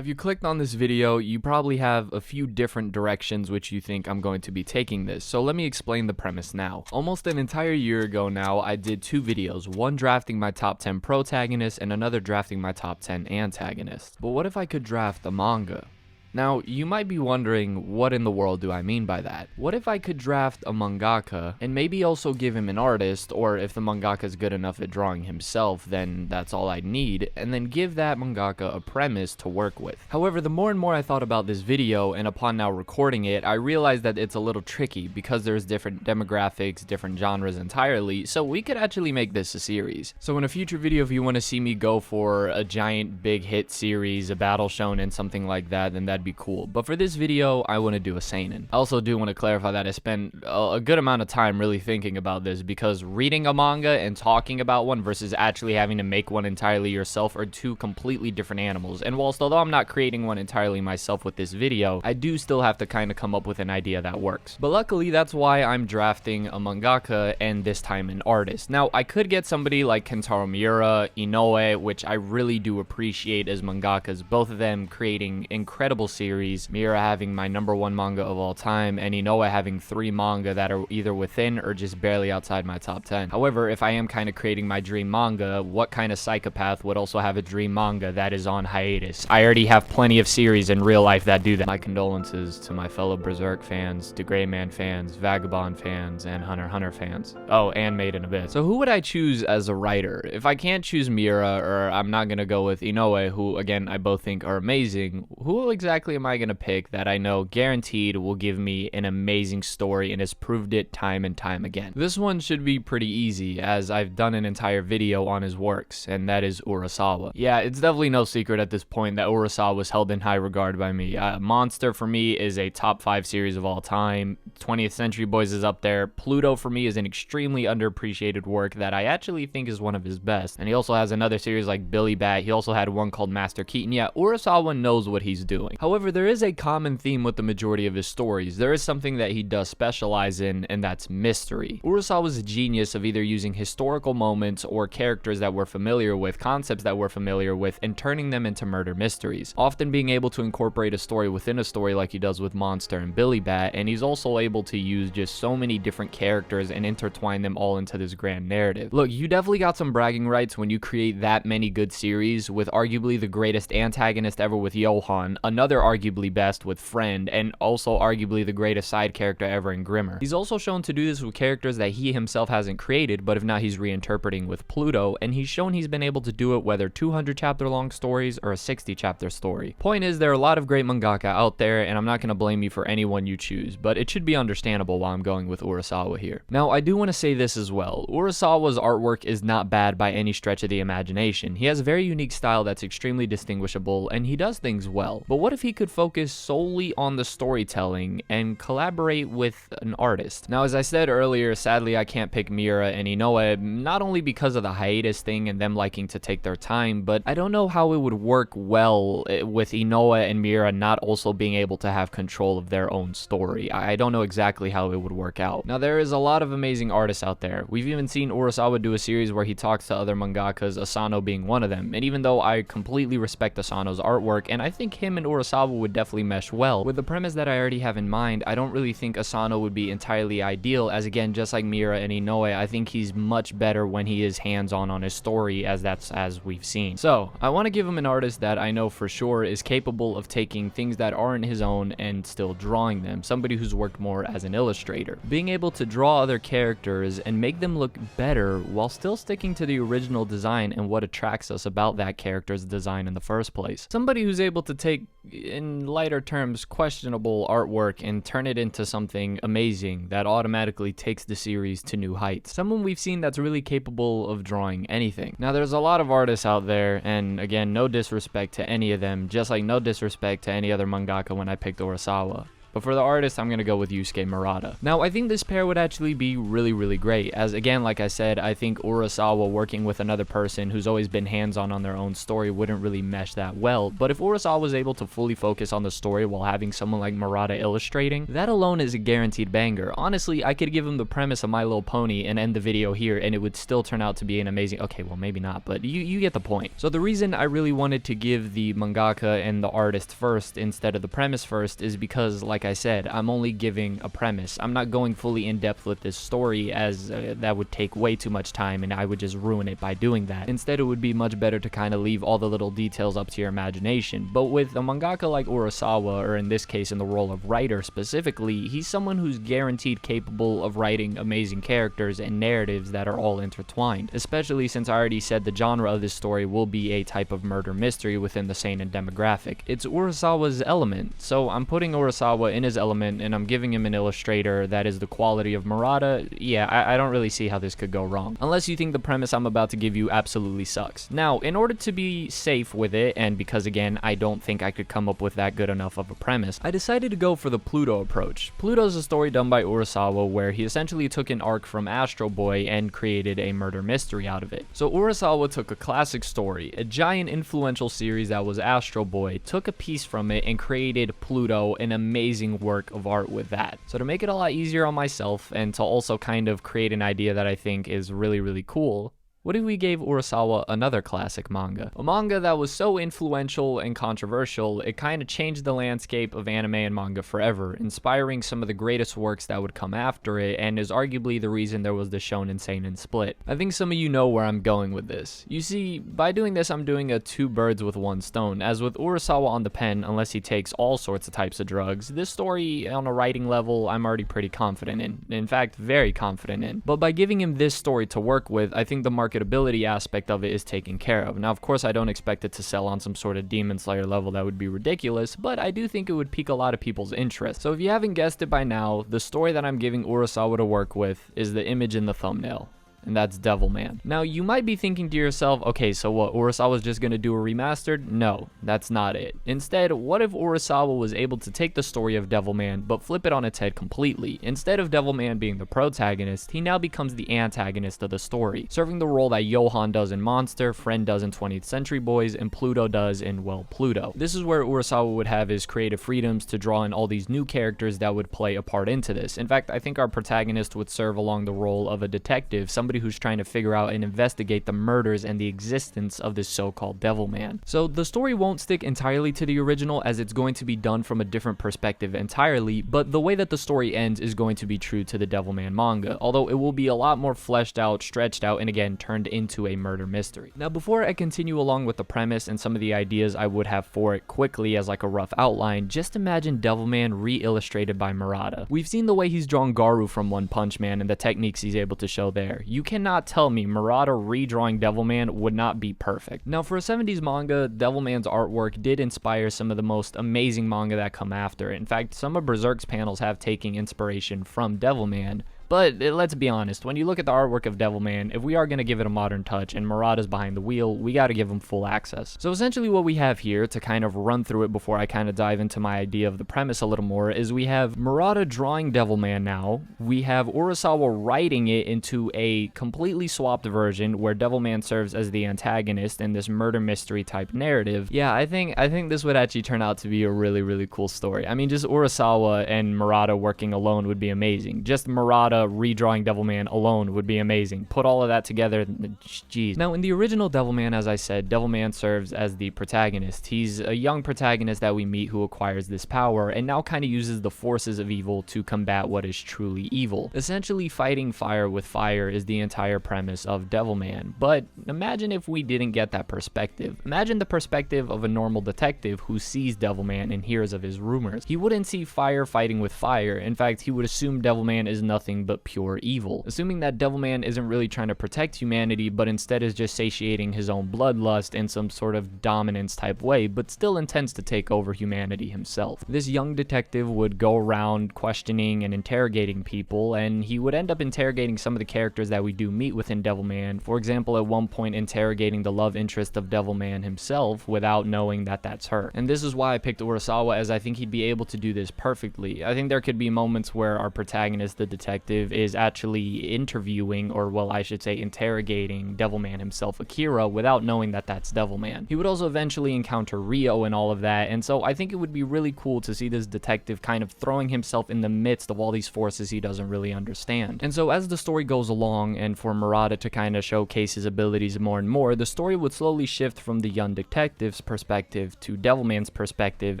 If you clicked on this video, you probably have a few different directions which you think I'm going to be taking this, so let me explain the premise now. Almost an entire year ago now, I did two videos, one drafting my top 10 protagonists and another drafting my top 10 antagonists. But what if I could draft a manga? Now, you might be wondering, what in the world do I mean by that? What if I could draft a mangaka, and maybe also give him an artist, or if the mangaka is good enough at drawing himself, then that's all I'd need, and then give that mangaka a premise to work with. However, the more and more I thought about this video, and upon now recording it, I realized that it's a little tricky, because there's different demographics, different genres entirely, so we could actually make this a series. So in a future video, if you want to see me go for a giant big hit series, a battle shonen, something like that, then that'd be cool. But for this video, I want to do a seinen. I also do want to clarify that I spent a good amount of time really thinking about this, because reading a manga and talking about one versus actually having to make one entirely yourself are two completely different animals. And whilst although I'm not creating one entirely myself with this video, I do still have to kind of come up with an idea that works. But luckily, that's why I'm drafting a mangaka and this time an artist. Now, I could get somebody like Kentaro Miura, Inoue, which I really do appreciate as mangakas, both of them creating incredible series, Miura having my #1 manga of all time, and Inoue having 3 manga that are either within or just barely outside my top 10. However, if I am kind of creating my dream manga, what kind of psychopath would also have a dream manga that is on hiatus? I already have plenty of series in real life that do that. My condolences to my fellow Berserk fans, to Gray Man fans, Vagabond fans, and Hunter x Hunter fans. Oh, and Made in Abyss. So who would I choose as a writer? If I can't choose Miura, or I'm not gonna go with Inoue, who again I both think are amazing, who exactly am I gonna pick that I know guaranteed will give me an amazing story and has proved it time and time again? This one should be pretty easy, as I've done an entire video on his works, and that is Urasawa. Yeah, it's definitely no secret at this point that Urasawa was held in high regard by me. Monster for me is a top 5 series of all time. 20th Century Boys is up there. Pluto for me is an extremely underappreciated work that I actually think is one of his best. And he also has another series like Billy Bat. He also had one called Master Keaton. Yeah, Urasawa knows what he's doing. However, there is a common theme with the majority of his stories. There is something that he does specialize in, and that's mystery. Urasawa's a genius of either using historical moments or characters that we're familiar with, concepts that we're familiar with, and turning them into murder mysteries. Often being able to incorporate a story within a story like he does with Monster and Billy Bat, and he's also able to use just so many different characters and intertwine them all into this grand narrative. Look, you definitely got some bragging rights when you create that many good series, with arguably the greatest antagonist ever with Johan, another arguably best with Friend, and also arguably the greatest side character ever in Grimmer. He's also shown to do this with characters that he himself hasn't created, but if not, he's reinterpreting with Pluto, and he's shown he's been able to do it whether 200 chapter long stories or a 60 chapter story. Point is, there are a lot of great mangaka out there, and I'm not going to blame you for any one you choose, but it should be understandable why I'm going with Urasawa here. Now, I do want to say this as well. Urasawa's artwork is not bad by any stretch of the imagination. He has a very unique style that's extremely distinguishable, and he does things well. But what if he could focus solely on the storytelling and collaborate with an artist? Now, as I said earlier, sadly I can't pick Miura and Inoue, not only because of the hiatus thing and them liking to take their time, but I don't know how it would work well with Inoue and Miura not also being able to have control of their own story. I don't know exactly how it would work out. Now, there is a lot of amazing artists out there. We've even seen Urasawa do a series where he talks to other mangakas, Asano being one of them, and even though I completely respect Asano's artwork, and I think him and Urasawa would definitely mesh well, with the premise that I already have in mind, I don't really think Asano would be entirely ideal, as again, just like Miura and Inoue, I think he's much better when he is hands-on on his story, as we've seen. So, I want to give him an artist that I know for sure is capable of taking things that aren't his own and still drawing them, somebody who's worked more as an illustrator. Being able to draw other characters and make them look better while still sticking to the original design and what attracts us about that character's design in the first place. Somebody who's able to take, in lighter terms, questionable artwork and turn it into something amazing that automatically takes the series to new heights. Someone we've seen that's really capable of drawing anything. Now, there's a lot of artists out there, and again, no disrespect to any of them, just like no disrespect to any other mangaka when I picked Urasawa. But for the artist, I'm gonna go with Yusuke Murata. Now, I think this pair would actually be really, really great, as again, like I said, I think Urasawa working with another person who's always been hands-on on their own story wouldn't really mesh that well. But if Urasawa was able to fully focus on the story while having someone like Murata illustrating, that alone is a guaranteed banger. Honestly, I could give him the premise of My Little Pony and end the video here, and it would still turn out to be an amazing... Okay, well, maybe not, but you get the point. So the reason I really wanted to give the mangaka and the artist first instead of the premise first is because, like I said, I'm only giving a premise. I'm not going fully in depth with this story, as that would take way too much time and I would just ruin it by doing that. Instead, it would be much better to kind of leave all the little details up to your imagination. But with a mangaka like Urasawa, or in this case in the role of writer specifically, he's someone who's guaranteed capable of writing amazing characters and narratives that are all intertwined, especially since I already said the genre of this story will be a type of murder mystery within the seinen demographic. It's Urasawa's element, so I'm putting Urasawa in his element and I'm giving him an illustrator that is the quality of Murata. Yeah, I don't really see how this could go wrong, unless you think the premise I'm about to give you absolutely sucks. Now, in order to be safe with it, and because again, I don't think I could come up with that good enough of a premise, I decided to go for the Pluto approach. Pluto is a story done by Urasawa where he essentially took an arc from Astro Boy and created a murder mystery out of it. So Urasawa took a classic story, a giant influential series that was Astro Boy, took a piece from it and created Pluto, an amazing work of art with that. So to make it a lot easier on myself and to also kind of create an idea that I think is really, really cool, what if we gave Urasawa another classic manga? A manga that was so influential and controversial, it kind of changed the landscape of anime and manga forever, inspiring some of the greatest works that would come after it, and is arguably the reason there was the shonen seinen split. I think some of you know where I'm going with this. You see, by doing this, I'm doing a two birds with one stone, as with Urasawa on the pen, unless he takes all sorts of types of drugs, this story on a writing level, I'm already pretty confident in fact, very confident in. But by giving him this story to work with, I think the marketability aspect of it is taken care of. Now, of course, I don't expect it to sell on some sort of Demon Slayer level, that would be ridiculous, but I do think it would pique a lot of people's interest. So if you haven't guessed it by now, the story that I'm giving Urasawa to work with is the image in the thumbnail, and that's Devilman. Now, you might be thinking to yourself, okay, so what, Urasawa's just gonna do a remastered? No, that's not it. Instead, what if Urasawa was able to take the story of Devilman, but flip it on its head completely? Instead of Devilman being the protagonist, he now becomes the antagonist of the story, serving the role that Johan does in Monster, Friend does in 20th Century Boys, and Pluto does in, well, Pluto. This is where Urasawa would have his creative freedoms to draw in all these new characters that would play a part into this. In fact, I think our protagonist would serve along the role of a detective, somebody who's trying to figure out and investigate the murders and the existence of this so-called Devilman. So the story won't stick entirely to the original, as it's going to be done from a different perspective entirely, but the way that the story ends is going to be true to the Devilman manga, although it will be a lot more fleshed out, stretched out, and again, turned into a murder mystery. Now, before I continue along with the premise and some of the ideas I would have for it quickly as like a rough outline, just imagine Devilman re-illustrated by Murata. We've seen the way he's drawn Garu from One Punch Man and the techniques he's able to show there. You cannot tell me Murata redrawing Devilman would not be perfect. Now, for a 70s manga, Devilman's artwork did inspire some of the most amazing manga that come after. In fact, some of Berserk's panels have taken inspiration from Devilman. But let's be honest, when you look at the artwork of Devilman, if we are going to give it a modern touch and Murata's behind the wheel, we got to give him full access. So essentially what we have here, to kind of run through it before I kind of dive into my idea of the premise a little more, is we have Murata drawing Devilman now, we have Urasawa writing it into a completely swapped version where Devilman serves as the antagonist in this murder mystery type narrative. Yeah, I think this would actually turn out to be a really, really cool story. I mean, just Urasawa and Murata working alone would be amazing. Just Murata redrawing Devilman alone would be amazing. Put all of that together, jeez. Now, in the original Devilman, as I said, Devilman serves as the protagonist. He's a young protagonist that we meet who acquires this power and now kind of uses the forces of evil to combat what is truly evil. Essentially, fighting fire with fire is the entire premise of Devilman. But imagine if we didn't get that perspective. Imagine the perspective of a normal detective who sees Devilman and hears of his rumors. He wouldn't see fire fighting with fire. In fact, he would assume Devilman is nothing but pure evil, assuming that Devilman isn't really trying to protect humanity, but instead is just satiating his own bloodlust in some sort of dominance type way, but still intends to take over humanity himself. This young detective would go around questioning and interrogating people, and he would end up interrogating some of the characters that we do meet within Devilman. For example, at one point interrogating the love interest of Devilman himself without knowing that that's her. And this is why I picked Urasawa, as I think he'd be able to do this perfectly. I think there could be moments where our protagonist, the detective, is actually interviewing, or well, I should say interrogating Devilman himself, Akira, without knowing that that's Devilman. He would also eventually encounter Rio and all of that, and so I think it would be really cool to see this detective kind of throwing himself in the midst of all these forces he doesn't really understand. And so as the story goes along, and for Murata to kind of showcase his abilities more and more, the story would slowly shift from the young detective's perspective to Devilman's perspective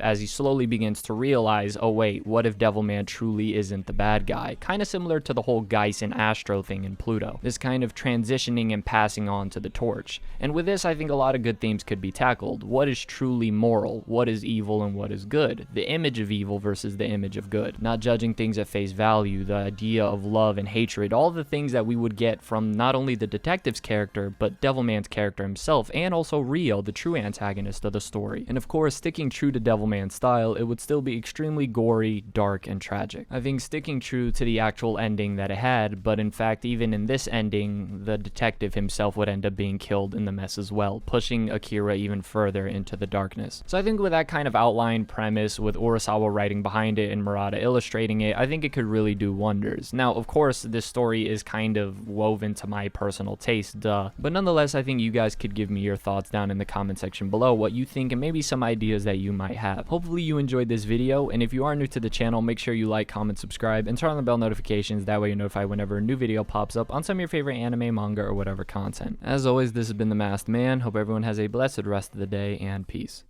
as he slowly begins to realize, oh wait, what if Devilman truly isn't the bad guy? Kind of similar to the whole Geis and Astro thing in Pluto. This kind of transitioning and passing on to the torch. And with this, I think a lot of good themes could be tackled. What is truly moral? What is evil and what is good? The image of evil versus the image of good. Not judging things at face value, the idea of love and hatred, all the things that we would get from not only the detective's character, but Devilman's character himself, and also Rio, the true antagonist of the story. And of course, sticking true to Devilman's style, it would still be extremely gory, dark, and tragic. I think sticking true to the actual ending that it had, but in fact, even in this ending, the detective himself would end up being killed in the mess as well, pushing Akira even further into the darkness. So I think with that kind of outline premise, with Urasawa writing behind it and Murata illustrating it, I think it could really do wonders. Now, of course, this story is kind of woven to my personal taste, duh, but nonetheless, I think you guys could give me your thoughts down in the comment section below, what you think, and maybe some ideas that you might have. Hopefully you enjoyed this video, and if you are new to the channel, make sure you like, comment, subscribe, and turn on the bell notifications. That way you're notified whenever a new video pops up on some of your favorite anime, manga, or whatever content. As always, this has been The Masked Man. Hope everyone has a blessed rest of the day, and peace.